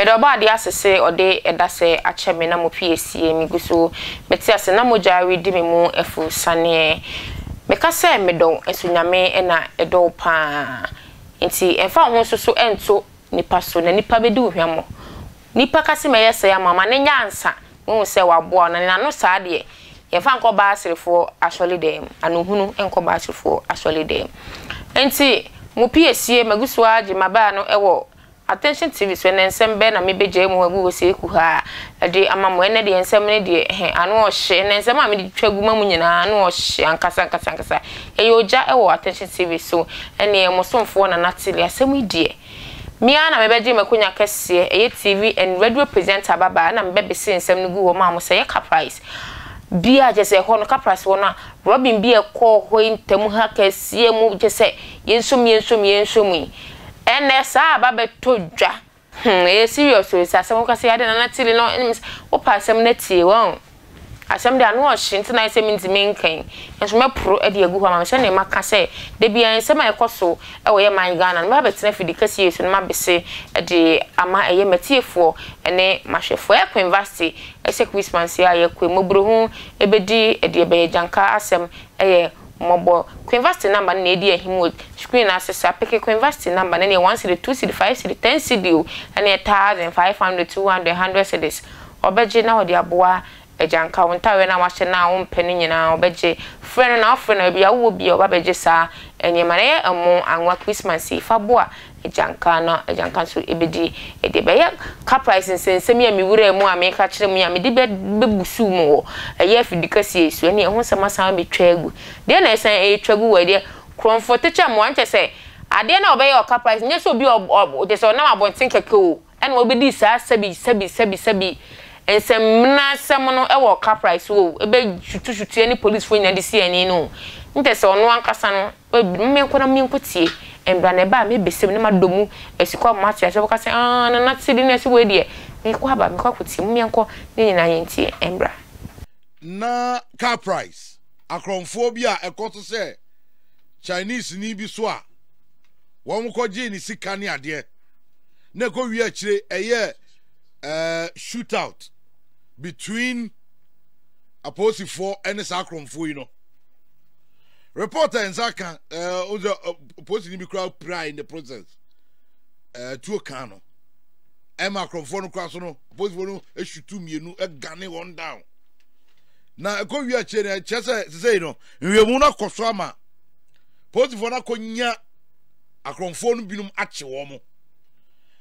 do ba de asese ode eda se ache me na mo piesie mi guso meti ase na mo jari di me mu efu sane me ka se me do esunyame na edo pa nti emfa ho so ento nipa so na nipa bedi ohwamo nipa kase me yese ya mama ne nyansa wo se wabo na no sa de yemfa nko ba asrefo asole dem anohunu enko ba asrefo asole dem enti mo piesie maguso age maba no ewo Attention TV so ensem be na mebeje mu agu wose ku ha de amamo ene de ensem ne de anu ohye ensem a me de twagu mamu nyina anu ohye ankasa eyoja ewo Attention TV so ene emosomfo na natili asem die mia na mebeje makunya kese eye TV and radio presenter baba na mbebese ensem ne gu wo ma mo se ye Caprice bia jese ho no Caprice wona Robin bia ko ho intam ha kese mu jese yensom NSA baba todwa serious so asem kwase ade na natili no wo pa asem na tie won asem de anu ohye nti na asem ntimi nkan enso me pro e de agu ho ma se na maka se de bia ensem a ekoso e wo ye man Ghana no ba betena fidi kase yesu no ma bese de ama eye matiefo ene mahwefo e university ese Christmas ya ye kwe mobro hu ebedi e de be janka asem eye Mobo University number na edi ahimo screen access apeke University number na 1 cedi 2 cedi 5 cedi 10 cedi na 1500 200 100 cedis obeje na odi aboa ejanka wontawe na wahye na wo mpeni nyina obeje friend na ofre na bia wo bia obabeje sa enyema na emu anwa Christmas ifa boa ejanka so ebedi edebe ya Caprice nsensem ya miwura mu ameka kire mu ya mede bebusu mu wo eye fidikasi esu ene ho sama sama betwa agu de na esan etwagu we de comfort teacher mo anche se ade na obeye o Caprice nye so bi o de so na abonten keke o ene obedi sa sabi ensemna semono ewo Caprice wo ebe chutu eni police fo nya de si eni no ntese ono ankasa no mmenkona mmenkotie embra na ba me besem ne madomu esikwa matia se bokase na natidi na esi we de mekwa ba mekwa kotie mmenko ne nyina yentie embra na Caprice akromphobia ekoto se Chinese ni bi so a wo mko je ni sika ne ade na ko wi akire eye shootout between Apostle and Sacromfo, you know. Reporter in Zaka, opposing to be crowd pride in the process. To a cano. Emma Cromphone Crassono, opposing to shoot to me, a gunny one down. Now, a go your chair, Chessa, say no, we are not Cosama. Posing for Naconia, a Cromphone binum achiwomo.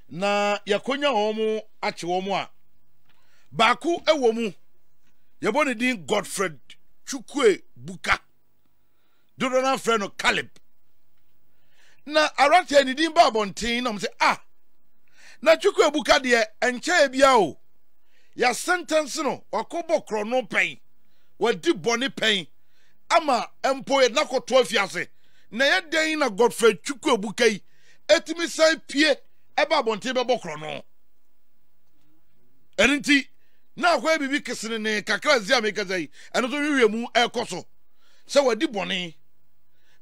Na yakonya homo achiwomo. Baku ewomu. Yabone din Godfred Chukwe Buka. Dodona friend of Caleb. Na arate ni din babontin na mse na Chukwe Buka de enche bia o. Ya sentence no wakobo krono pen. Wadi boni pen. Ama empo ye nakoto afiase. Na ye den na Godfred Chukwe Buka yi etimi sai pie eba bontin bebo krono. Enti na kwa bibi kesene ne kakra zia meka zai eno so wiwemu ekoso se wadi boni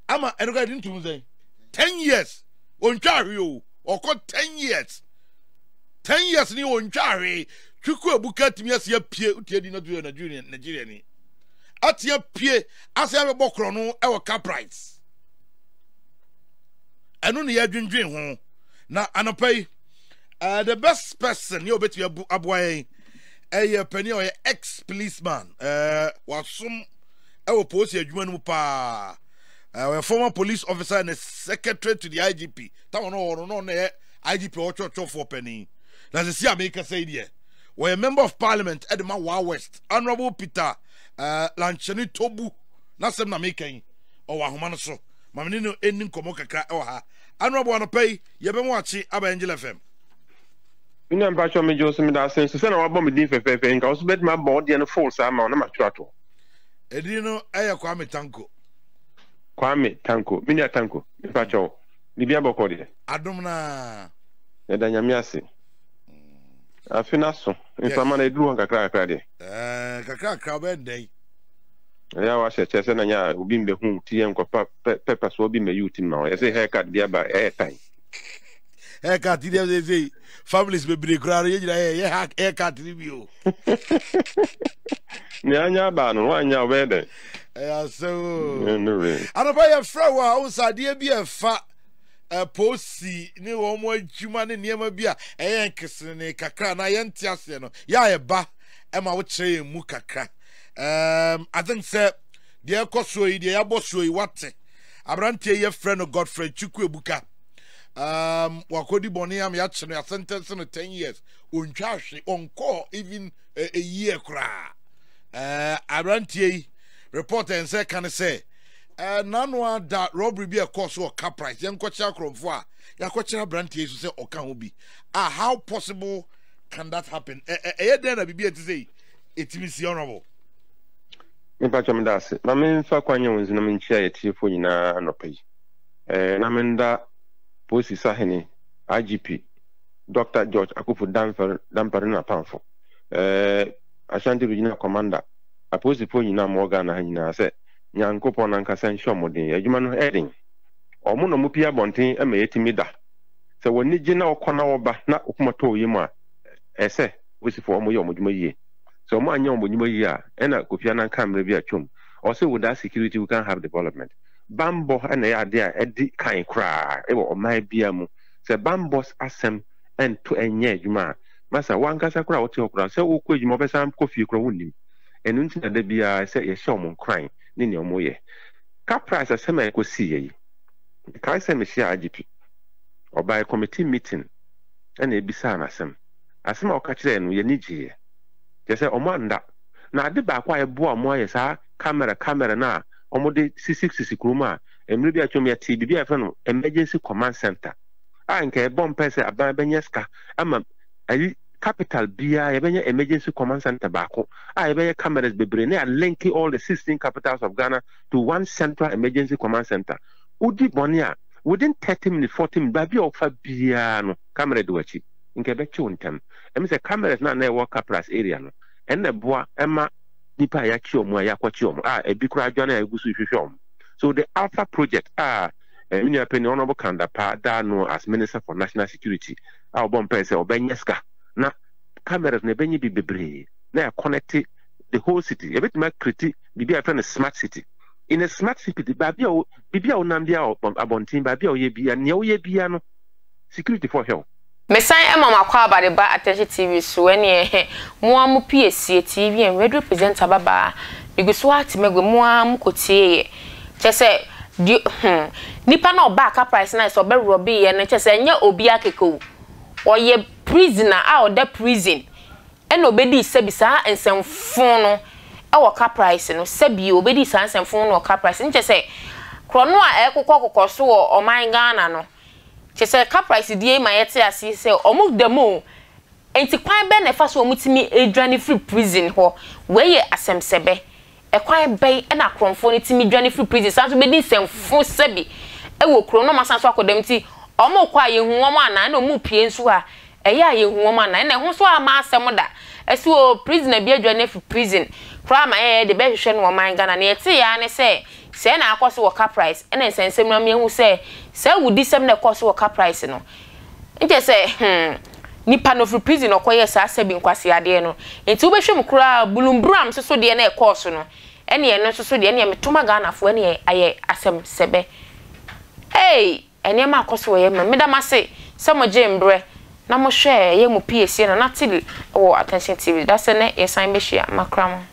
ama eno ga dintum zai 10 years ontwa hwe o oko 10 years ni ontwa hwe Chukwu Ebuka timi ase pie utie di na du Nigeria ni atia pie ase abebo kro no e wo Caprice eno ne ya dwendwen ho na anopai the best person you bet you aboy penny or ex-policeman wasum ewo post adwuma no pa a former police officer and a secretary to the IGP that no IGP or church for penny na se America say there we a member of parliament Edema West Honorable Peter Lancheni Tobu na sem na making o wa homa no so mamne no enin komo kakra e ha Honorable no pay ye be mo achi Aba Angel FM ina mpacho me Joseph da sense se na wa bom din fefefe nka so bet ma board ye no full sa ma na ma twato edino aya Kwame Tanko mini Tanko mpacho ni bia boko de adom na e da nyame ase afina so infama na eduru kakra de kakra ben dey ya wa se na nya obi mbe hu tie nko pepper so obi me youth ma ya se haircut bia ba time haircut they say families be break crowd you haircut review. Nyanya ba no wanya wede. So I don't buy a flower outside there be a fat posi ni wo mo adwuma ne niam bia eyen ne kakra na ye ntiase no ya eba e ma wo kire mu kakra I think say the ekoso yi the yaboso yi wate abrantie ye friend no Godfrey Chukwu Ebuka wakodi boni am ya kire no sentence no 10 years ontwa hwe onko even a year kra abrantie reporter and say can say nanwa da robbery be a course or Caprice yan kwacha kromfo a ya kwacha brantie so say oka ho bi how possible can that happen there na bibia to say it is honorable me pa chom da se ma me fa kwanya wonzi na me nchia ye tiefo nyina anopai na me nda police sahene IGP Dr. George Akufu Dampare na Pamfo Ashanti Regional Commander a police po nyina mo ga na nyina se nyankopon na nkasa nhwe modin adwuma no edin omo no mupia bonten ema yetimi da se woni gina okona oba na okumato yi mu a ese wosifo omo ye omodwuma yie so omo anya omodwuma yie a ena kofia na camera bi atwom o se without security we can have development bambo ena ya ade a edi kan kra e wo omai bia mu se bambos asem ento enye adwuma masa wankasa kra wote okra se wo ko adwuma obesa kofie kra wonim enu ntina da bia se ye hye omo kran ni ne omo ye Caprice asema ko si ye kai se me shia IGP obai committee meeting ena ebisa na asema o ka kire no ye ni giye je se omo anda na ade ba kwa ye bo omo ye sa camera na omo de 666 kroma emre bi atwom ya TV bi afa no emergency command center nke bomb pese aban benyeska ama ayi capital bia ye benye emergency command center baako ye benye cameras bebre na link all the 16 capitals of Ghana to one central emergency command center udi bonia within 30 minutes 40 minutes ba bia ofa bia no camera do achi nke be chuntem say cameras na work Caprice area no enne boa ema nipa ya chi omo ya kwachi omo ebi kura adwana ya gusu hwehwe omo so the Alpha project Minia Penny Honorable Kandapa Dano as Minister for National Security our bomb pese obenyeska na cameras ne benye bibebre na connect the whole city a bit more critic bibi a friend smart city in a smart city babia bibia onambia abontin babia oye bia ne oye bia no security for help mesan emama kwa abade ba attention TV so ene mo amu PSC TV en radio presenter baba biguso atimegwe mo amu kotie chese nipa na oba Caprice na so be robi ye ne chese nya obi akeko oye prisoner a oda prison ena obedi sebisa ensemfon no e wo Caprice no sebi obedi sa ensemfon no Caprice nche se krono a ekokokoko so o man Ghana no che se Caprice die ma yete ase se omu demo enti kwan be na fa so omutimi edwane free prison ho we ye asemsebe e kwan be na kromfo ni timi dwane free prison sanso be di ensemfon sebi e wo krono ma sanso akodam ti omu kwa ye hu omu ana na omu pie nso a eya ye hu omu ana na hu so ama asem da esi o prisoner bi adwane free prison kra ma de be hwehwe no man Ghana na yete ya ne se na akoso wo Caprice ena ensensem na me hu se wudi sem na akoso wo Caprice no nje se nipa no free prison okoye sa asabi nkwase ade no enti wo behwem kra bulumbram so de na akoso no ene ye no so de ene metoma Ghana fo ene aye asem sebe ene ma akoso wo ye me da mase se mo je mbre na mo hwe ye mu PSC na natili wo attention TV da se ne ye san be hia makram